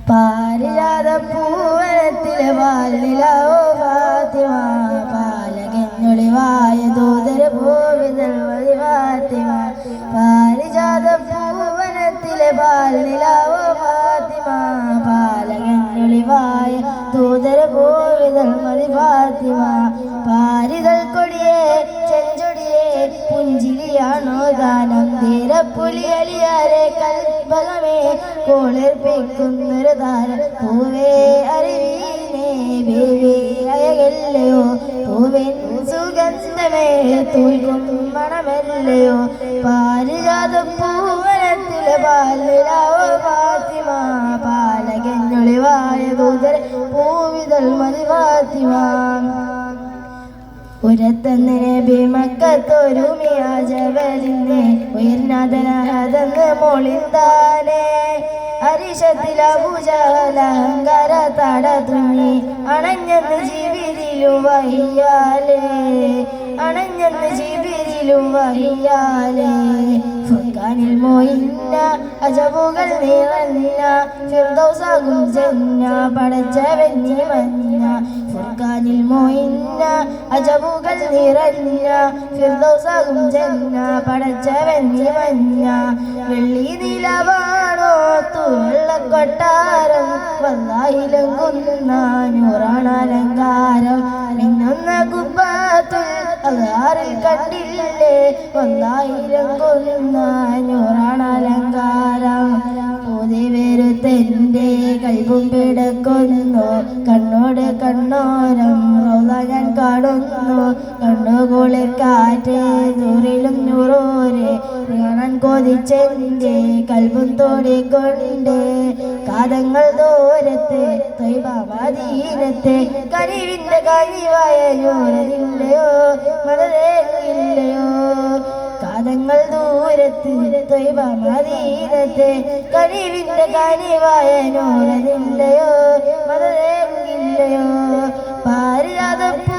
പാരിജാത പൂവനത്തിലെ വാലിലാവോ ഫാത്തിമ പാലകഞ്ഞൊളിവായ ദൂതര പൂവിതൽ മതി ഫാത്തിമ പാരിജാത പൂവനത്തിലെ വാലിലാവോ ഫാത്തിമ പാലകഞ്ഞൊളിവായ ദൂതര പൂവിതൽ മതി ഫാത്തിമ പാരിതൽ കൊടിയേ ചെഞ്ചൊടിയേ പുഞ്ചിരിയാണോ ദാനം ധീരപ്പുലിയലിയാരെ കൽപ്പകമേ കോളിർപ്പിക്കുന്നൊരു താരം പൂവേ അറിവീനേ ബേവേ അയകല്ലയോ പൂവിൻ സുഗന്ധമേ തൂൽക്കും മണമല്ലയോ പാരിജാത പൂവനത്തിലെ പാലിലാവോ ഫാത്തിമ പാലകഞ്ഞൊളിവായ ദൂതര പൂവിതൽ മതി ഫാത്തിമ ഉരത്തന്ന് നബി മക്കത്തൊരുമിയ ജബലിനെ ഉയർന്നതനഹതെന്ന് മോളിന്താനെ അരിശത്തിലഹങ്കാര തട തുന്നി അണഞ്ഞെന്ന് ജീവിതയിലും വഹിയാലേ അണഞ്ഞെന്ന് ജീവിതയിലും വഹിയാലേ ഫുർഖാനിൽ മോയിന്ന അജബുകൾ നിറഞ്ഞ ഫിർദൗസാകും ജന്ന പടച്ചവൻ നീ മഞ്ഞ ഫുർഖാനിൽ മോയിന്ന അജബുകൾ നിറഞ്ഞ ഫിർദൗസാകും ജന്ന പടച്ചവൻ നീ മഞ്ഞ വെള്ളി നിലവാണോ വെള്ളക്കൊട്ടാരം വല്ലായിലങ്കുന്ന നൂറാണലങ്കാരം മിന്നുന്ന കുബ്ബത്തുൽ അസ്ഹാറിൽ കണ്ടില്ലേ വല്ലായിലങ്കുന്ന നൂറാണലങ്കാരം പൂതി വരുത്തെൻ്റെ കൈവും പിടക്കുന്നു കണ്ണോട് കണ്ണോരം റൗള ഞാൻ കാണുന്നു കണ്ണുകുളിർ കാറ്റ് നൂറിലും നൂറോരെ കാണാൻ കൊതിച്ചെൻ്റെ കൽബും തോടിക്കൊണ്ട് കാതങ്ങൾ ദൂരത്ത് ത്വയ്ബ മദീനത്തെ കനിവിൻ്റെ കനിവായ നൂറതില്ലയോ മദരയില്ലയോ കാതങ്ങൾ ദൂരത്ത് ത്വയ്ബ മദീനത്തെ കനിവിൻ്റെ കനിവായ നൂറതില്ലയോ മദരയില്ലയോ പാരിജാത പൂ